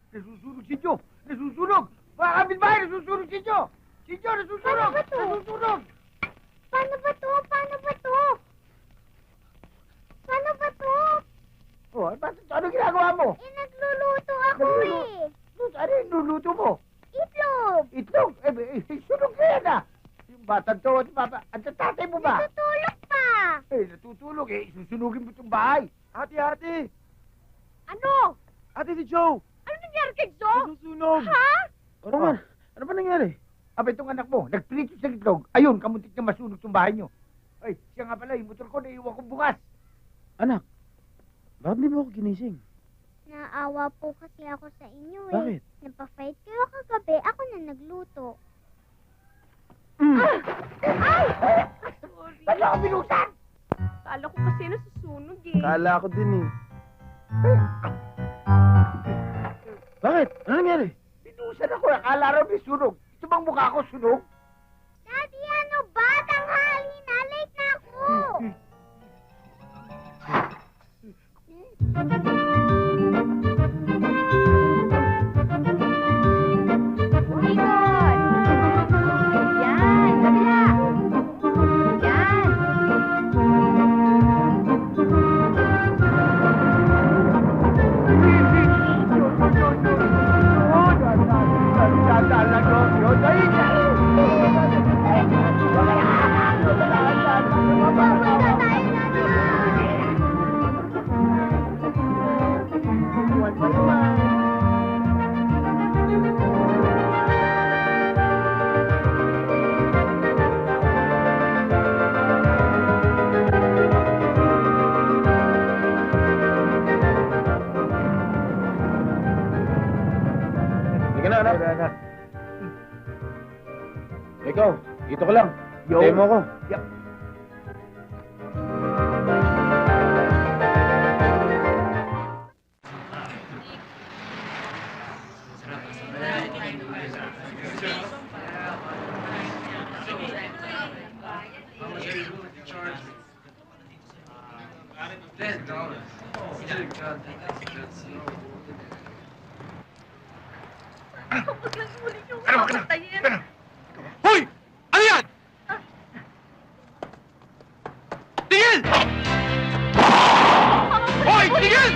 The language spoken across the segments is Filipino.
Nasusunog si Jo! Nasusunog! Mga kapitbahay, nasusunog si Jo! Si Jo, nasusunog! Ano ba to? Nasusunog! Paano ba to? Paano ba to? Paano ba to? Oh, ano ginagawa mo? Eh, nagluluto ako Ano yung luluto mo? Itlog! Itlog? Sunog na yan ah! Yung batang to, at tatay mo ba? Natutulog pa! Natutulog susunugin mo itong bahay. Ate! Ano? Ate si Joe! Ano nangyari kay Jo? Nasusunog! Ha? Roman, ano ba nangyari? Aba itong anak mo, nagprito sa itlog. Ayun, kamuntik na masunog itong bahay nyo. Ay, siya nga pala, yung motor ko naiiwan ko bukas. Anak, bakit di mo ako ginising? Naawa po kasi ako sa inyo eh. Bakit? Nagpa-fight kayo kagabi, ako na nagluto. Ay! Sorry. Ba't ako binusan? Kala ko kasi nasusunog eh. Kala ko din eh. Bakit? Ano nangyari? Binusan ako, akala raw may sunog. Ito bang mukha ko sunog? Daddy, ano ba? Tanghali na, late na ako. Ikot! Yan, kabila! Yan! Pupunta tayo Hindi ka na, anak. Ikaw, dito ka lang. Yo. Tayo mo ako. Yup. Hoy! Ano yan? Tigil! Hoy! Tigil!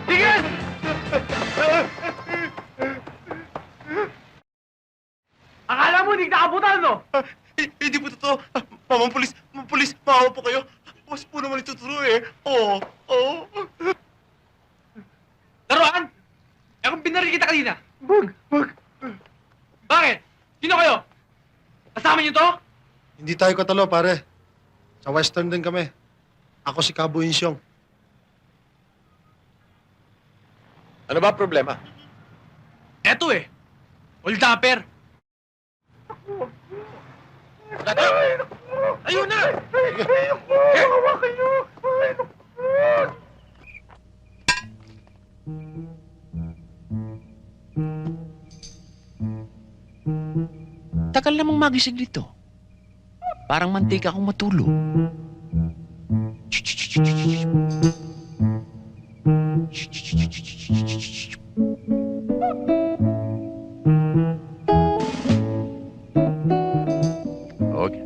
Tigil! Akala mo hindi nakabutan, no? Hindi po totoo. Mamang pulis, maawa po kayo. Boss po naman ituturo eh. Oo. Laruan! Eh kung binaril kita kanina. Wag. Bakit? Sino kayo? Kasama niyo to? Hindi tayo katalo, pare. Sa Western din kami. Ako si Cabo Insyong. Ano ba problema? Eto eh. Hold-upper. Ayun na! Tagal namang magising dito. Parang mantika akong matulog. Okay.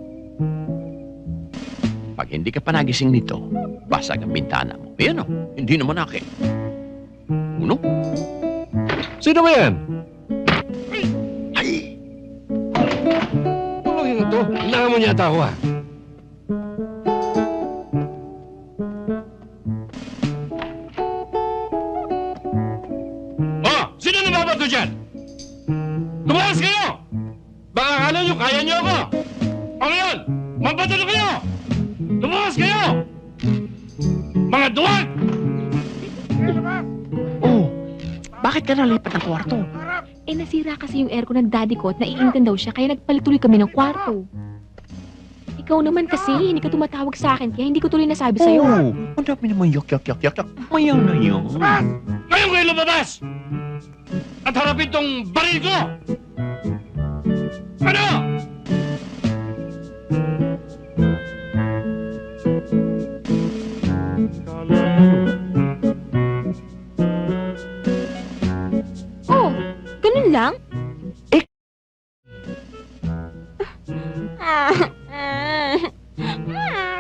Pag hindi ka pa nagising nito, basag ang bintana mo. Ayan o, hindi naman akin. Uno? Sino ba yan? Ay! Tulungin mo to. Inaamon yata ako ah. Oh! Sino nababato dyan? Tumakas kayo! Baka akala nyo kaya nyo ako! O ngayon, magpatuloy kayo! Tumakas kayo! Mga duwag! Oh, bakit ka nalipat ng kwarto? Eh, nasira kasi yung aircon ng daddy ko at naiinitan daw siya, kaya nagpalituloy kami ng kwarto. Ikaw naman kasi, hindi ka tumatawag sa akin, kaya hindi ko tuloy nasabi sa'yo. Oo, ang dami naman yak. Mayaw na yun. Ngayon kayo lumabas! At harapin tong baril ko! Ano? Oh, ganun lang?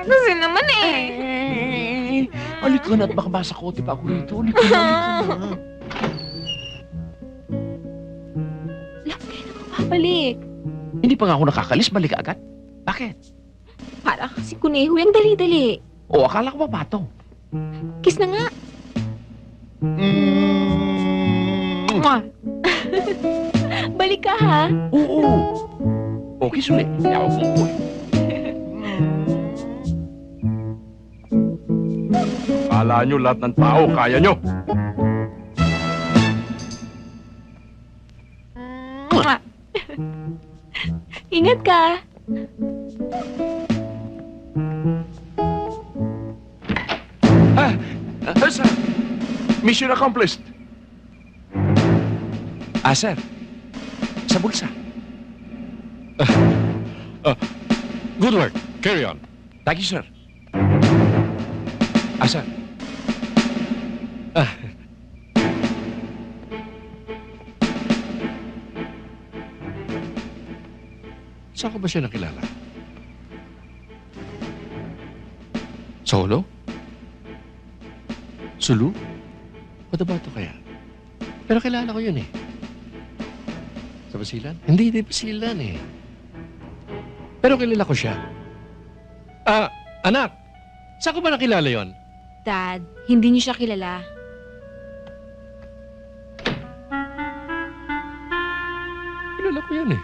Kasi naman eh. Alik ka na at baka masakote pa ako rito. Alik ka na. Love, kailan ka babalik? Hindi pa nga ako nakakalis, balik ka agad. Bakit? Para kasi kuneho yung dali-dali. O, akala ko ba pato? Kiss na nga. Mwah. Balik ka ha. Oo. Okay, sulit. Yaw mo ko. Kala nyo lahat ng tao, kaya nyo. Mwah. Ingat ka. Sir, mission accomplished. Sir. Sa bulsa. Good work. Carry on. Thank you, sir. Sir. Saan ko ba siya nakilala? Solo? Sulu? Cotabato kaya? Pero kilala ko yun eh. Sa Basilan? Hindi Basilan eh. Pero kilala ko siya. Anak! Saan ko ba nakilala yon? Dad, hindi niyo siya kilala. Kilala ko yan eh.